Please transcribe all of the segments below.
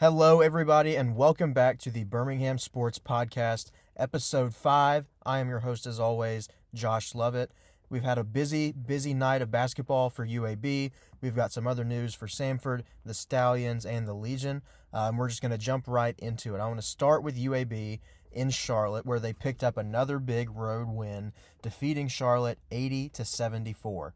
Hello, everybody, and welcome back to the Birmingham Sports Podcast, Episode 5. I am your host, as always, Josh Lovett. We've had a busy night of basketball for UAB. We've got some other news for Samford, the Stallions, and the Legion. We're just going to jump right into it. I want to start with UAB in Charlotte, where they picked up another big road win, defeating Charlotte 80-74.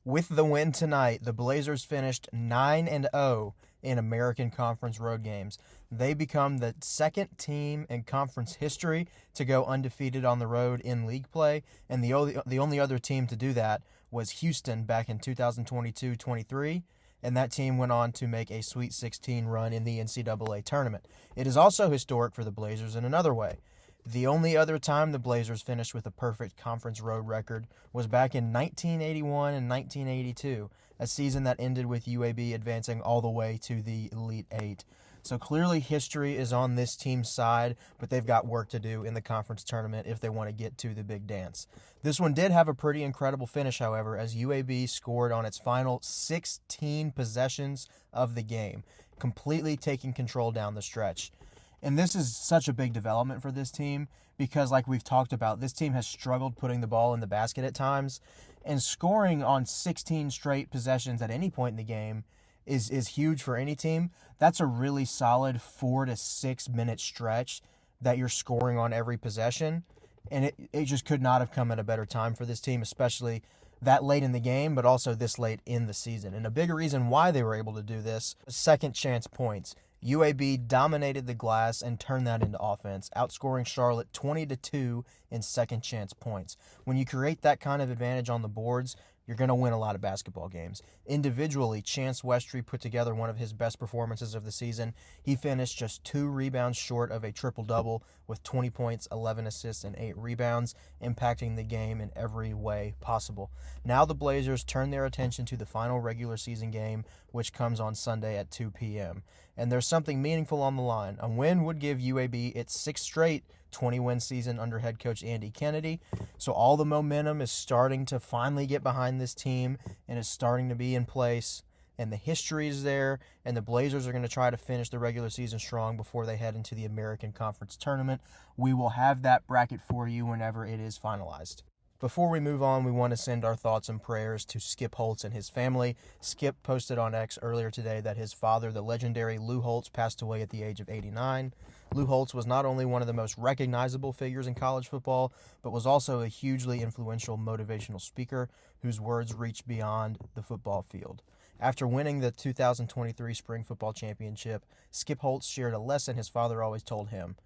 With the win tonight, the Blazers finished 9-0 in American Conference road games. They become the second team in conference history to go undefeated on the road in league play, and the only other team to do that was Houston back in 2022-23, and that team went on to make a Sweet 16 run in the NCAA tournament. It is also historic for the Blazers in another way. The only other time the Blazers finished with a perfect conference road record was back in 1981 and 1982, a season that ended with UAB advancing all the way to the Elite Eight. So clearly history is on this team's side, but they've got work to do in the conference tournament if they want to get to the big dance. This one did have a pretty incredible finish, however, as UAB scored on its final 16 possessions of the game, completely taking control down the stretch. And this is such a big development for this team because, like we've talked about, this team has struggled putting the ball in the basket at times, and scoring on 16 straight possessions at any point in the game is huge for any team. That's a really solid 4 to 6 minute stretch that you're scoring on every possession, and it just could not have come at a better time for this team, especially that late in the game, but also this late in the season. And a big reason why they were able to do this, second chance points. UAB dominated the glass and turned that into offense, outscoring Charlotte 20-2 in second chance points. When you create that kind of advantage on the boards, you're going to win a lot of basketball games. Individually, Chance Westry put together one of his best performances of the season. He finished just 2 rebounds short of a triple-double with 20 points, 11 assists, and 8 rebounds, impacting the game in every way possible. Now the Blazers turn their attention to the final regular season game, which comes on Sunday at 2 p.m. And there's something meaningful on the line. A win would give UAB its 6th straight 20-win season under head coach Andy Kennedy. So all the momentum is starting to finally get behind this team and is starting to be in place. And the history is there, and the Blazers are going to try to finish the regular season strong before they head into the American Conference Tournament. We will have that bracket for you whenever it is finalized. Before we move on, we want to send our thoughts and prayers to Skip Holtz and his family. Skip posted on X earlier today that his father, the legendary Lou Holtz, passed away at the age of 89. Lou Holtz was not only one of the most recognizable figures in college football, but was also a hugely influential motivational speaker whose words reached beyond the football field. After winning the 2023 Spring Football Championship, Skip Holtz shared a lesson his father always told him.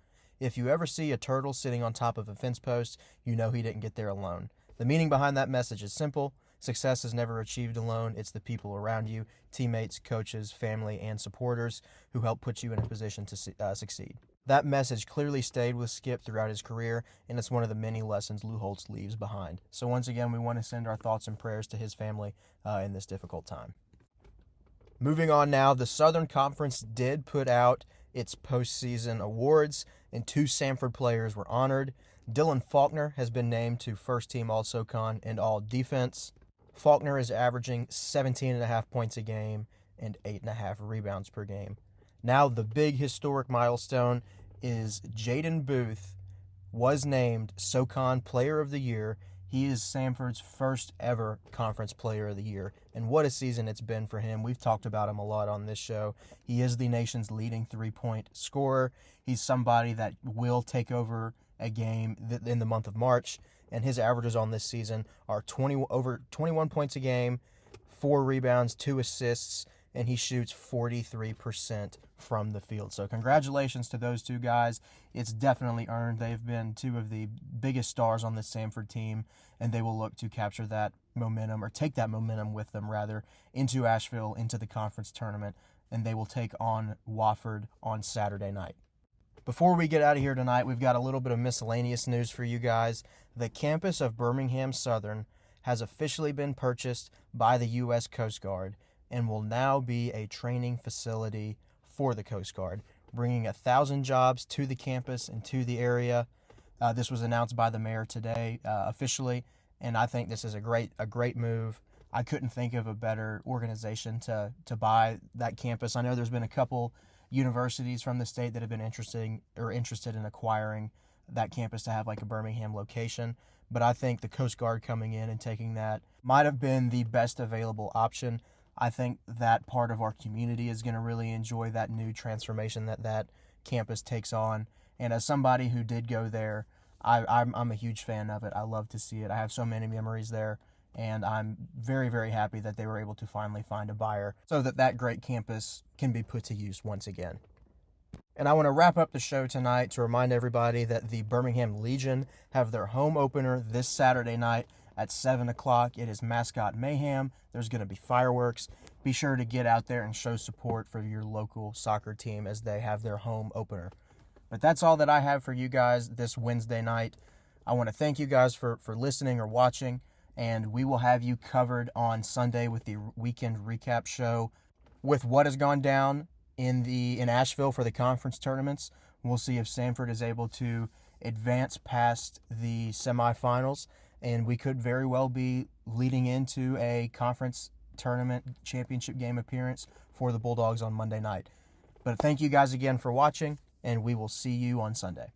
If you ever see a turtle sitting on top of a fence post, you know he didn't get there alone. The meaning behind that message is simple. Success is never achieved alone. It's the people around you, teammates, coaches, family, and supporters who help put you in a position to succeed. That message clearly stayed with Skip throughout his career, and it's one of the many lessons Lou Holtz leaves behind. So once again, we want to send our thoughts and prayers to his family in this difficult time. Moving on now, the Southern Conference did put out its postseason awards, and 2 Samford players were honored. Dylan Faulkner has been named to first-team All-SoCon and All-Defense. Faulkner is averaging 17.5 points a game and 8.5 rebounds per game. Now the big historic milestone is Jaden Booth was named SoCon Player of the Year. He is Samford's first ever Conference Player of the Year, and what a season it's been for him. We've talked about him a lot on this show. He is the nation's leading three-point scorer. He's somebody that will take over a game in the month of March, and his averages on this season are over 21 points a game, 4 rebounds, 2 assists, and he shoots 43% from the field. So congratulations to those 2 guys. It's definitely earned. They've been 2 of the biggest stars on this Samford team, and they will look to capture that momentum, or take that momentum with them, rather, into Asheville, into the conference tournament, and they will take on Wofford on Saturday night. Before we get out of here tonight, we've got a little bit of miscellaneous news for you guys. The campus of Birmingham Southern has officially been purchased by the U.S. Coast Guard and will now be a training facility for the Coast Guard, bringing 1,000 jobs to the campus and to the area. This was announced by the mayor today officially, and I think this is a great move. I couldn't think of a better organization to buy that campus. I know there's been a couple universities from the state that have been interested in acquiring that campus to have like a Birmingham location. But I think the Coast Guard coming in and taking that might have been the best available option. I think that part of our community is going to really enjoy that new transformation that campus takes on. And as somebody who did go there, I'm a huge fan of it. I love to see it. I have so many memories there, and I'm very, very happy that they were able to finally find a buyer so that great campus can be put to use once again. And I want to wrap up the show tonight to remind everybody that the Birmingham Legion have their home opener this Saturday night at 7 o'clock. It is Mascot Mayhem. There's going to be fireworks. Be sure to get out there and show support for your local soccer team as they have their home opener. But that's all that I have for you guys this Wednesday night. I want to thank you guys for listening or watching, and we will have you covered on Sunday with the weekend recap show with what has gone down in Asheville for the conference tournaments. We'll see if Samford is able to advance past the semifinals, and we could very well be leading into a conference tournament championship game appearance for the Bulldogs on Monday night. But thank you guys again for watching, and we will see you on Sunday.